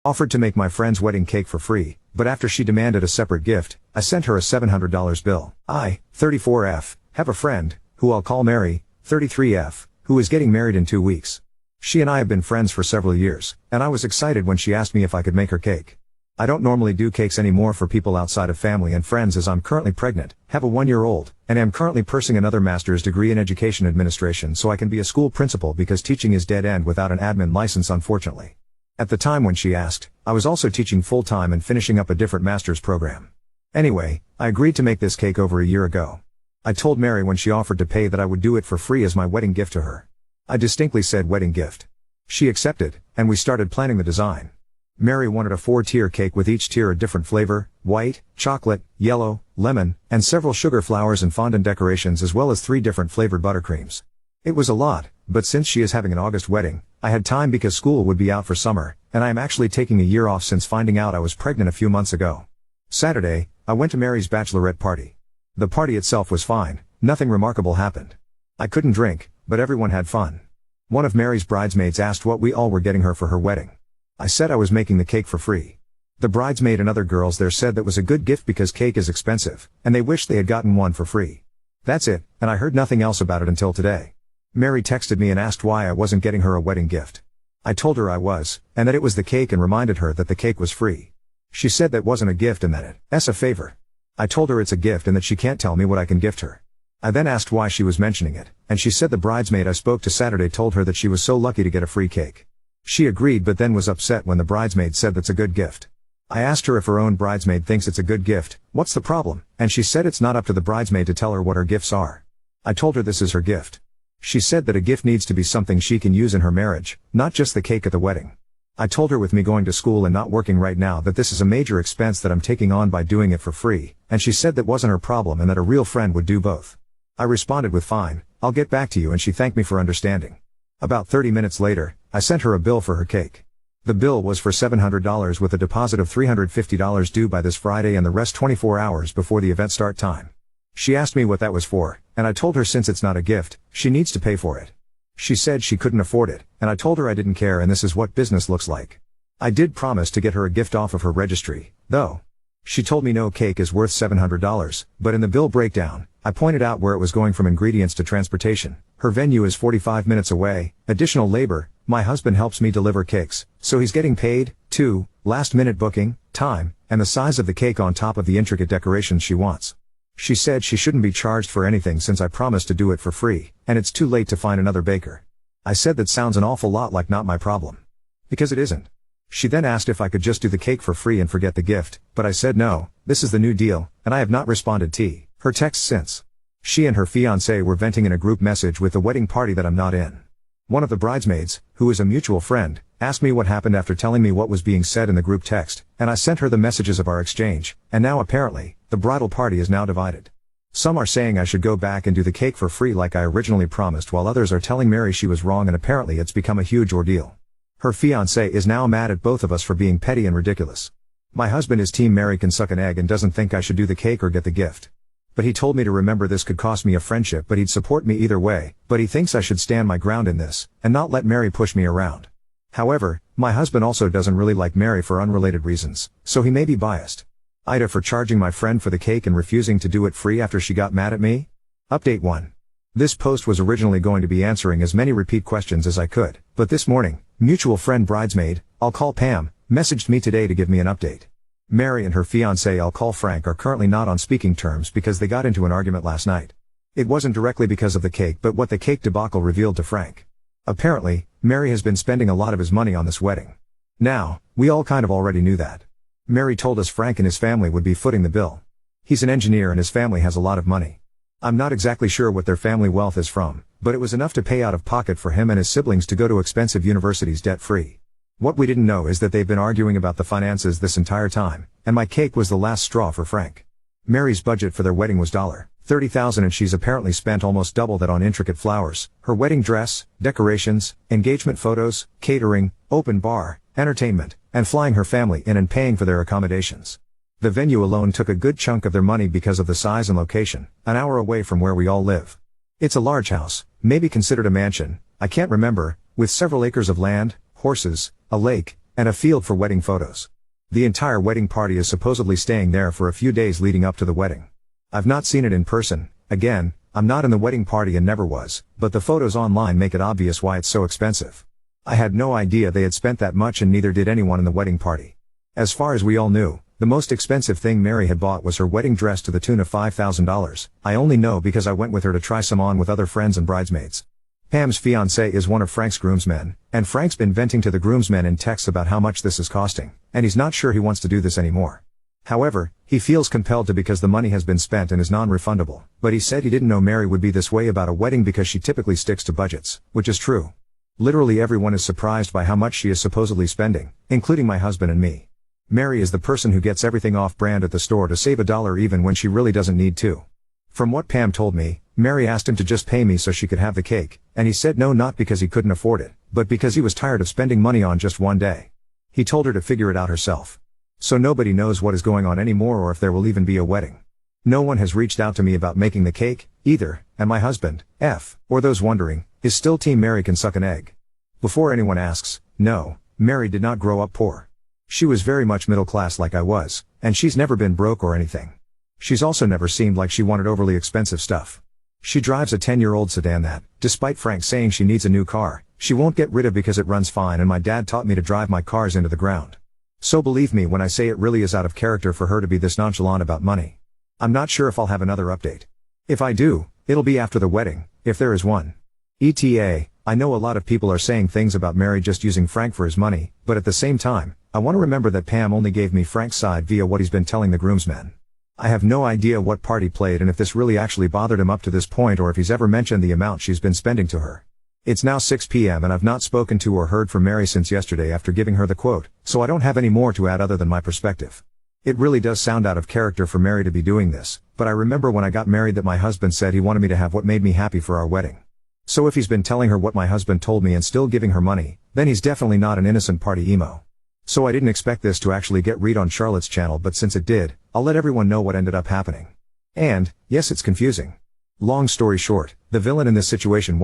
Offered to make my friend's wedding cake for free, but after she demanded a separate gift, I sent her a $700 bill. I, 34F, have a friend, who I'll call Mary, 33F, who is getting married in 2 weeks. She and I have been friends for several years, and I was excited when she asked me if I could make her cake. I don't normally do cakes anymore for people outside of family and friends as I'm currently pregnant, have a 1-year-old, and am currently pursuing another master's degree in education administration so I can be a school principal because teaching is dead end without an admin license unfortunately. At the time when she asked, I was also teaching full-time and finishing up a different master's program. Anyway, I agreed to make this cake over a year ago. I told Mary when she offered to pay that I would do it for free as my wedding gift to her. I distinctly said wedding gift. She accepted, and we started planning the design. Mary wanted a 4-tier cake with each tier a different flavor, white, chocolate, yellow, lemon, and several sugar flowers and fondant decorations as well as 3 different flavored buttercreams. It was a lot, but since she is having an August wedding, I had time because school would be out for summer, and I am actually taking a year off since finding out I was pregnant a few months ago. Saturday, I went to Mary's bachelorette party. The party itself was fine, nothing remarkable happened. I couldn't drink, but everyone had fun. One of Mary's bridesmaids asked what we all were getting her for her wedding. I said I was making the cake for free. The bridesmaid and other girls there said that was a good gift because cake is expensive, and they wished they had gotten one for free. That's it, and I heard nothing else about it until today. Mary texted me and asked why I wasn't getting her a wedding gift. I told her I was, and that it was the cake and reminded her that the cake was free. She said that wasn't a gift and that it's a favor. I told her it's a gift and that she can't tell me what I can gift her. I then asked why she was mentioning it, and she said the bridesmaid I spoke to Saturday told her that she was so lucky to get a free cake. She agreed but then was upset when the bridesmaid said that's a good gift. I asked her if her own bridesmaid thinks it's a good gift, what's the problem, and she said it's not up to the bridesmaid to tell her what her gifts are. I told her this is her gift. She said that a gift needs to be something she can use in her marriage, not just the cake at the wedding. I told her with me going to school and not working right now that this is a major expense that I'm taking on by doing it for free, and she said that wasn't her problem and that a real friend would do both. I responded with fine, I'll get back to you, and she thanked me for understanding. About 30 minutes later, I sent her a bill for her cake. The bill was for $700 with a deposit of $350 due by this Friday and the rest 24 hours before the event start time. She asked me what that was for, and I told her since it's not a gift, she needs to pay for it. She said she couldn't afford it, and I told her I didn't care and this is what business looks like. I did promise to get her a gift off of her registry, though. She told me no cake is worth $700, but in the bill breakdown, I pointed out where it was going from ingredients to transportation. Her venue is 45 minutes away, additional labor, my husband helps me deliver cakes, so he's getting paid, too, last minute booking, time, and the size of the cake on top of the intricate decorations she wants. She said she shouldn't be charged for anything since I promised to do it for free, and it's too late to find another baker. I said that sounds an awful lot like not my problem. Because it isn't. She then asked if I could just do the cake for free and forget the gift, but I said no, this is the new deal, and I have not responded to her text since. She and her fiancé were venting in a group message with the wedding party that I'm not in. One of the bridesmaids, who is a mutual friend, asked me what happened after telling me what was being said in the group text, and I sent her the messages of our exchange, and now apparently, the bridal party is now divided. Some are saying I should go back and do the cake for free like I originally promised, while others are telling Mary she was wrong and apparently it's become a huge ordeal. Her fiancé is now mad at both of us for being petty and ridiculous. My husband is team Mary can suck an egg and doesn't think I should do the cake or get the gift. But he told me to remember this could cost me a friendship, but he'd support me either way, but he thinks I should stand my ground in this, and not let Mary push me around. However, my husband also doesn't really like Mary for unrelated reasons, so he may be biased. Ida for charging my friend for the cake and refusing to do it free after she got mad at me? Update 1. This post was originally going to be answering as many repeat questions as I could, but this morning, mutual friend bridesmaid, I'll call Pam, messaged me today to give me an update. Mary and her fiancé I'll call Frank are currently not on speaking terms because they got into an argument last night. It wasn't directly because of the cake but what the cake debacle revealed to Frank. Apparently, Mary has been spending a lot of his money on this wedding. Now, we all kind of already knew that. Mary told us Frank and his family would be footing the bill. He's an engineer and his family has a lot of money. I'm not exactly sure what their family wealth is from, but it was enough to pay out of pocket for him and his siblings to go to expensive universities debt-free. What we didn't know is that they've been arguing about the finances this entire time, and my cake was the last straw for Frank. Mary's budget for their wedding was $30,000 and she's apparently spent almost double that on intricate flowers, her wedding dress, decorations, engagement photos, catering, open bar, entertainment, and flying her family in and paying for their accommodations. The venue alone took a good chunk of their money because of the size and location, an hour away from where we all live. It's a large house, maybe considered a mansion, I can't remember, with several acres of land, horses, a lake, and a field for wedding photos. The entire wedding party is supposedly staying there for a few days leading up to the wedding. I've not seen it in person. Again, I'm not in the wedding party and never was, but the photos online make it obvious why it's so expensive. I had no idea they had spent that much, and neither did anyone in the wedding party. As far as we all knew, the most expensive thing Mary had bought was her wedding dress to the tune of $5,000. I only know because I went with her to try some on with other friends and bridesmaids. Pam's fiancé is one of Frank's groomsmen, and Frank's been venting to the groomsmen in texts about how much this is costing, and he's not sure he wants to do this anymore. However, he feels compelled to because the money has been spent and is non-refundable, but he said he didn't know Mary would be this way about a wedding because she typically sticks to budgets, which is true. Literally everyone is surprised by how much she is supposedly spending, including my husband and me. Mary is the person who gets everything off-brand at the store to save $1 even when she really doesn't need to. From what Pam told me, Mary asked him to just pay me so she could have the cake, and he said no, not because he couldn't afford it, but because he was tired of spending money on just one day. He told her to figure it out herself. So nobody knows what is going on anymore or if there will even be a wedding. No one has reached out to me about making the cake, either, and my husband, or those wondering, is still Team Mary can suck an egg. Before anyone asks, no, Mary did not grow up poor. She was very much middle class like I was, and she's never been broke or anything. She's also never seemed like she wanted overly expensive stuff. She drives a 10-year-old sedan that, despite Frank saying she needs a new car, she won't get rid of because it runs fine, and my dad taught me to drive my cars into the ground. So believe me when I say it really is out of character for her to be this nonchalant about money. I'm not sure if I'll have another update. If I do, it'll be after the wedding, if there is one. ETA, I know a lot of people are saying things about Mary just using Frank for his money, but at the same time, I want to remember that Pam only gave me Frank's side via what he's been telling the groomsmen. I have no idea what part he played and if this really actually bothered him up to this point or if he's ever mentioned the amount she's been spending to her. It's now 6 p.m. and I've not spoken to or heard from Mary since yesterday after giving her the quote, so I don't have any more to add other than my perspective. It really does sound out of character for Mary to be doing this, but I remember when I got married that my husband said he wanted me to have what made me happy for our wedding. So if he's been telling her what my husband told me and still giving her money, then he's definitely not an innocent party emo. So I didn't expect this to actually get read on Charlotte's channel, but since it did, I'll let everyone know what ended up happening. And, yes, it's confusing. Long story short, the villain in this situation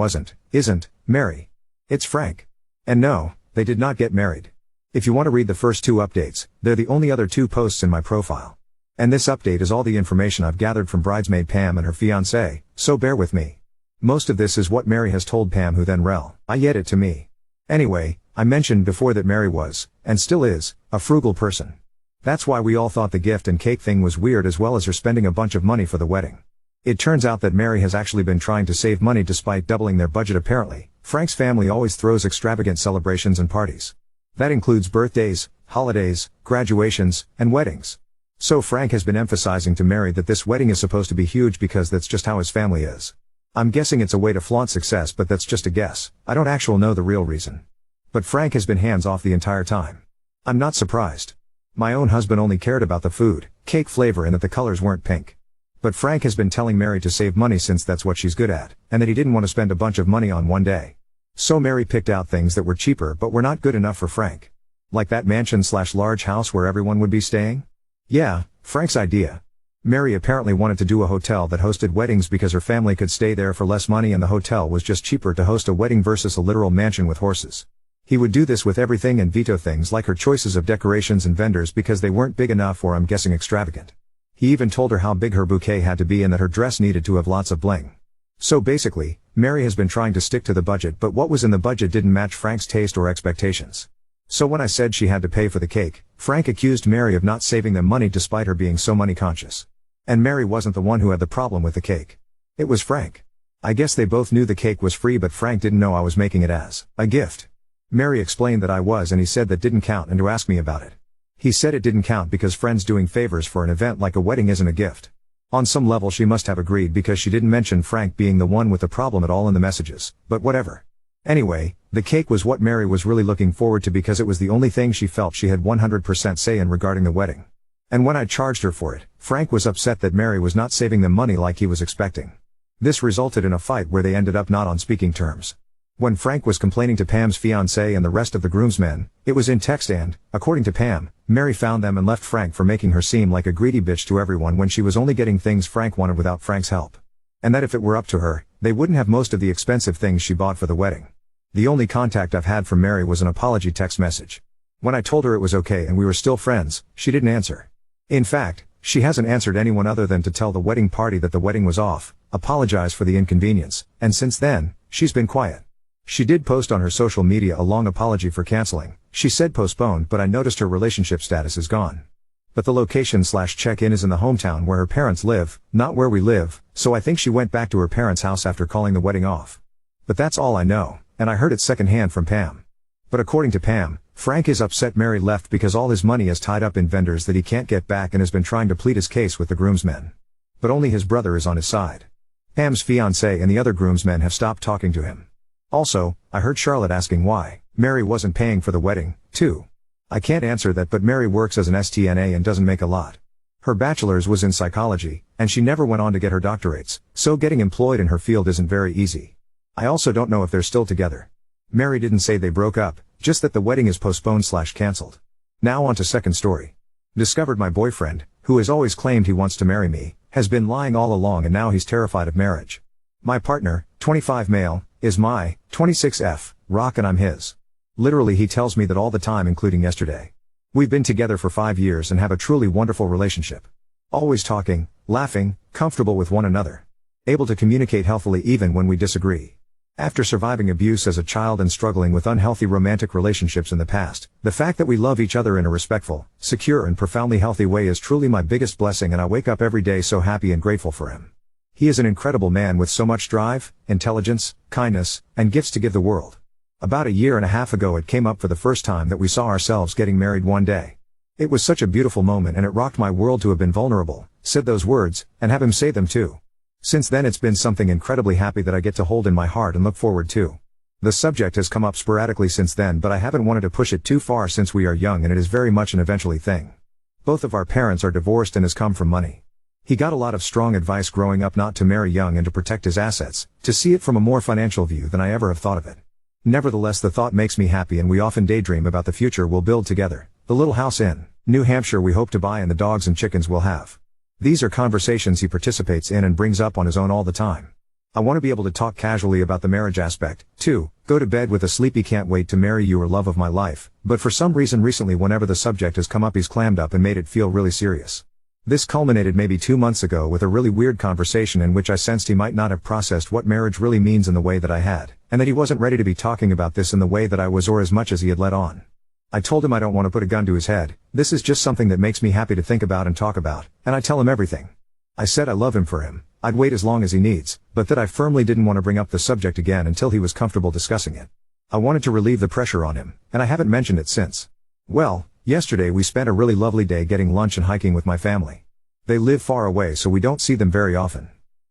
isn't, Mary. It's Frank. And no, they did not get married. If you want to read the first two updates, they're the only other two posts in my profile. And this update is all the information I've gathered from bridesmaid Pam and her fiancé, so bear with me. Most of this is what Mary has told Pam, who then relayed it to me. Anyway, I mentioned before that Mary was, and still is, a frugal person. That's why we all thought the gift and cake thing was weird, as well as her spending a bunch of money for the wedding. It turns out that Mary has actually been trying to save money despite doubling their budget apparently. Frank's family always throws extravagant celebrations and parties. That includes birthdays, holidays, graduations, and weddings. So Frank has been emphasizing to Mary that this wedding is supposed to be huge because that's just how his family is. I'm guessing it's a way to flaunt success, but that's just a guess. I don't actually know the real reason. But Frank has been hands off the entire time. I'm not surprised. My own husband only cared about the food, cake flavor, and that the colors weren't pink. But Frank has been telling Mary to save money since that's what she's good at, and that he didn't want to spend a bunch of money on one day. So Mary picked out things that were cheaper but were not good enough for Frank. Like that mansion/large house where everyone would be staying? Yeah, Frank's idea. Mary apparently wanted to do a hotel that hosted weddings because her family could stay there for less money and the hotel was just cheaper to host a wedding versus a literal mansion with horses. He would do this with everything and veto things like her choices of decorations and vendors because they weren't big enough, or I'm guessing extravagant. He even told her how big her bouquet had to be and that her dress needed to have lots of bling. So basically, Mary has been trying to stick to the budget, but what was in the budget didn't match Frank's taste or expectations. So when I said she had to pay for the cake, Frank accused Mary of not saving them money despite her being so money conscious. And Mary wasn't the one who had the problem with the cake. It was Frank. I guess they both knew the cake was free, but Frank didn't know I was making it as a gift. Mary explained that I was, and he said that didn't count and to ask me about it. He said it didn't count because friends doing favors for an event like a wedding isn't a gift. On some level she must have agreed because she didn't mention Frank being the one with the problem at all in the messages, but whatever. Anyway, the cake was what Mary was really looking forward to because it was the only thing she felt she had 100% say in regarding the wedding. And when I charged her for it, Frank was upset that Mary was not saving them money like he was expecting. This resulted in a fight where they ended up not on speaking terms. When Frank was complaining to Pam's fiancé and the rest of the groomsmen, it was in text and, according to Pam, Mary found them and left Frank for making her seem like a greedy bitch to everyone when she was only getting things Frank wanted without Frank's help. And that if it were up to her, they wouldn't have most of the expensive things she bought for the wedding. The only contact I've had from Mary was an apology text message. When I told her it was okay and we were still friends, she didn't answer. In fact, she hasn't answered anyone other than to tell the wedding party that the wedding was off, apologize for the inconvenience, and since then, she's been quiet. She did post on her social media a long apology for canceling. She said postponed, but I noticed her relationship status is gone. But the location/check-in is in the hometown where her parents live, not where we live, so I think she went back to her parents' house after calling the wedding off. But that's all I know, and I heard it secondhand from Pam. But according to Pam, Frank is upset Mary left because all his money is tied up in vendors that he can't get back and has been trying to plead his case with the groomsmen. But only his brother is on his side. Pam's fiancé and the other groomsmen have stopped talking to him. Also, I heard Charlotte asking why Mary wasn't paying for the wedding, too. I can't answer that, but Mary works as an STNA and doesn't make a lot. Her bachelor's was in psychology, and she never went on to get her doctorates, so getting employed in her field isn't very easy. I also don't know if they're still together. Mary didn't say they broke up, just that the wedding is postponed/cancelled. Now on to second story. Discovered my boyfriend, who has always claimed he wants to marry me, has been lying all along and now he's terrified of marriage. My partner, 25 male, is my 26F rock and I'm his. Literally he tells me that all the time, including yesterday. We've been together for 5 years and have a truly wonderful relationship. Always talking, laughing, comfortable with one another. Able to communicate healthily even when we disagree. After surviving abuse as a child and struggling with unhealthy romantic relationships in the past, the fact that we love each other in a respectful, secure and profoundly healthy way is truly my biggest blessing, and I wake up every day so happy and grateful for him. He is an incredible man with so much drive, intelligence, kindness, and gifts to give the world. About 1.5 years ago it came up for the first time that we saw ourselves getting married one day. It was such a beautiful moment and it rocked my world to have been vulnerable, said those words, and have him say them too. Since then it's been something incredibly happy that I get to hold in my heart and look forward to. The subject has come up sporadically since then, but I haven't wanted to push it too far since we are young and it is very much an eventually thing. Both of our parents are divorced and has come from money. He got a lot of strong advice growing up not to marry young and to protect his assets, to see it from a more financial view than I ever have thought of it. Nevertheless, the thought makes me happy and we often daydream about the future we'll build together, the little house in New Hampshire we hope to buy and the dogs and chickens we'll have. These are conversations he participates in and brings up on his own all the time. I want to be able to talk casually about the marriage aspect, too, go to bed with a sleepy can't wait to marry you or love of my life, but for some reason recently whenever the subject has come up he's clammed up and made it feel really serious. This culminated maybe 2 months ago with a really weird conversation in which I sensed he might not have processed what marriage really means in the way that I had, and that he wasn't ready to be talking about this in the way that I was or as much as he had let on. I told him I don't want to put a gun to his head, this is just something that makes me happy to think about and talk about, and I tell him everything. I said I love him for him, I'd wait as long as he needs, but that I firmly didn't want to bring up the subject again until he was comfortable discussing it. I wanted to relieve the pressure on him, and I haven't mentioned it since. Well, yesterday we spent a really lovely day getting lunch and hiking with my family. They live far away so we don't see them very often.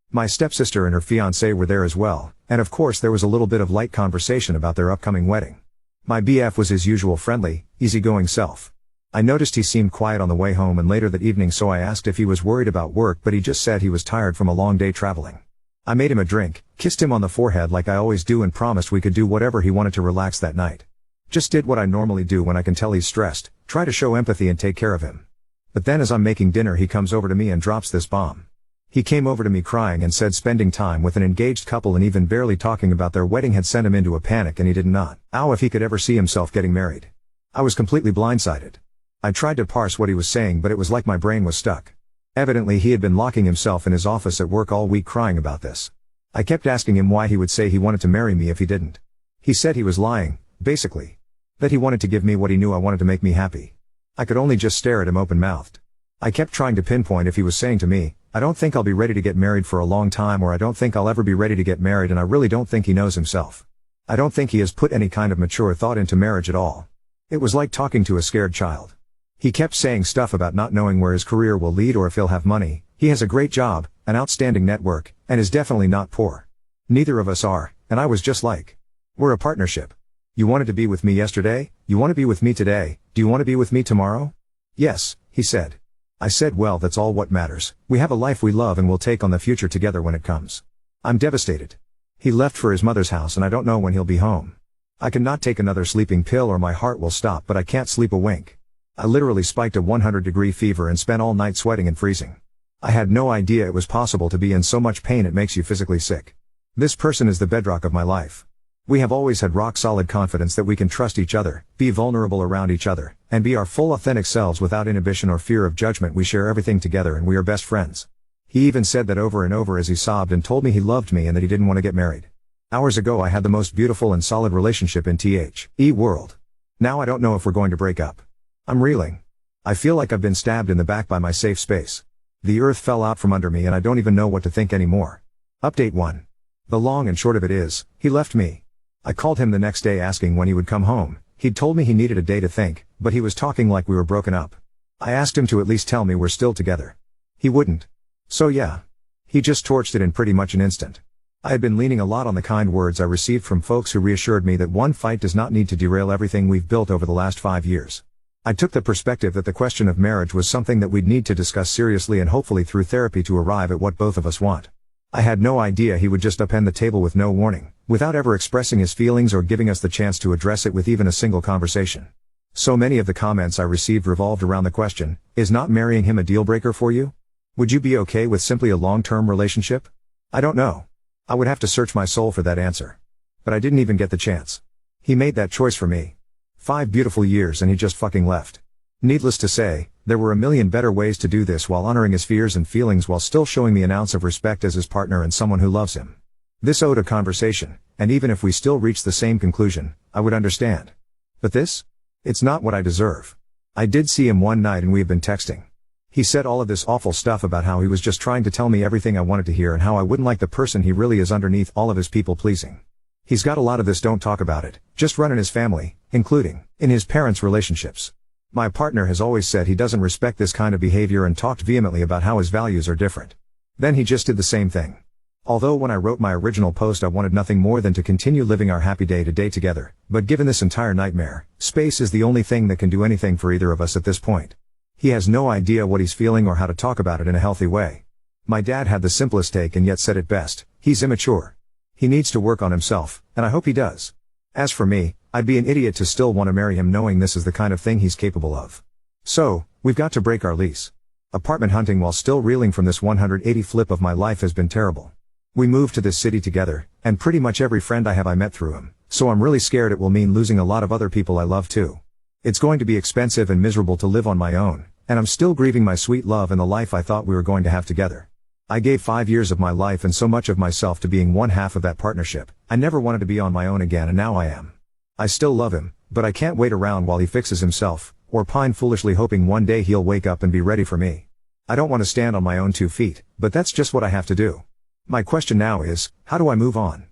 My stepsister and her fiancé were there as well, and of course there was a little bit of light conversation about their upcoming wedding. My BF was his usual friendly, easygoing self. I noticed he seemed quiet on the way home and later that evening, so I asked if he was worried about work, but he just said he was tired from a long day traveling. I made him a drink, kissed him on the forehead like I always do, and promised we could do whatever he wanted to relax that night. Just did what I normally do when I can tell he's stressed, try to show empathy and take care of him. But then as I'm making dinner he comes over to me and drops this bomb. He came over to me crying and said spending time with an engaged couple and even barely talking about their wedding had sent him into a panic and he did not know if he could ever see himself getting married. I was completely blindsided. I tried to parse what he was saying, but it was like my brain was stuck. Evidently he had been locking himself in his office at work all week crying about this. I kept asking him why he would say he wanted to marry me if he didn't. He said he was lying, basically. That he wanted to give me what he knew I wanted to make me happy. I could only just stare at him open-mouthed. I kept trying to pinpoint if he was saying to me, I don't think I'll be ready to get married for a long time, or I don't think I'll ever be ready to get married, and I really don't think he knows himself. I don't think he has put any kind of mature thought into marriage at all. It was like talking to a scared child. He kept saying stuff about not knowing where his career will lead or if he'll have money. He has a great job, an outstanding network, and is definitely not poor. Neither of us are, and I was just like, we're a partnership. You wanted to be with me yesterday, you want to be with me today, do you want to be with me tomorrow? Yes, he said. I said, well, that's all what matters. We have a life we love and we'll take on the future together when it comes. I'm devastated. He left for his mother's house and I don't know when he'll be home. I cannot take another sleeping pill or my heart will stop, but I can't sleep a wink. I literally spiked a 100-degree fever and spent all night sweating and freezing. I had no idea it was possible to be in so much pain it makes you physically sick. This person is the bedrock of my life. We have always had rock solid confidence that we can trust each other, be vulnerable around each other, and be our full authentic selves without inhibition or fear of judgment. We share everything together and we are best friends. He even said that over and over as he sobbed and told me he loved me and that he didn't want to get married. Hours ago I had the most beautiful and solid relationship in the world. Now I don't know if we're going to break up. I'm reeling. I feel like I've been stabbed in the back by my safe space. The earth fell out from under me and I don't even know what to think anymore. Update 1. The long and short of it is, he left me. I called him the next day asking when he would come home. He'd told me he needed a day to think, but he was talking like we were broken up. I asked him to at least tell me we're still together. He wouldn't. So yeah. He just torched it in pretty much an instant. I had been leaning a lot on the kind words I received from folks who reassured me that one fight does not need to derail everything we've built over the last 5 years. I took the perspective that the question of marriage was something that we'd need to discuss seriously and hopefully through therapy to arrive at what both of us want. I had no idea he would just upend the table with no warning, without ever expressing his feelings or giving us the chance to address it with even a single conversation. So many of the comments I received revolved around the question, is not marrying him a deal breaker for you? Would you be okay with simply a long-term relationship? I don't know. I would have to search my soul for that answer. But I didn't even get the chance. He made that choice for me. 5 beautiful years and he just fucking left. Needless to say, there were a million better ways to do this while honoring his fears and feelings while still showing me an ounce of respect as his partner and someone who loves him. This owed a conversation, and even if we still reached the same conclusion, I would understand. But this? It's not what I deserve. I did see him one night and we have been texting. He said all of this awful stuff about how he was just trying to tell me everything I wanted to hear and how I wouldn't like the person he really is underneath all of his people pleasing. He's got a lot of this don't talk about it, just run in his family, including in his parents' relationships. My partner has always said he doesn't respect this kind of behavior and talked vehemently about how his values are different. Then he just did the same thing. Although when I wrote my original post I wanted nothing more than to continue living our happy day to day together, but given this entire nightmare, space is the only thing that can do anything for either of us at this point. He has no idea what he's feeling or how to talk about it in a healthy way. My dad had the simplest take and yet said it best, he's immature. He needs to work on himself, and I hope he does. As for me, I'd be an idiot to still want to marry him knowing this is the kind of thing he's capable of. So, we've got to break our lease. Apartment hunting while still reeling from this 180 flip of my life has been terrible. We moved to this city together, and pretty much every friend I have I met through him, so I'm really scared it will mean losing a lot of other people I love too. It's going to be expensive and miserable to live on my own, and I'm still grieving my sweet love and the life I thought we were going to have together. I gave 5 years of my life and so much of myself to being one half of that partnership. I never wanted to be on my own again and now I am. I still love him, but I can't wait around while he fixes himself, or pine foolishly hoping one day he'll wake up and be ready for me. I don't want to stand on my own 2 feet, but that's just what I have to do. My question now is, how do I move on?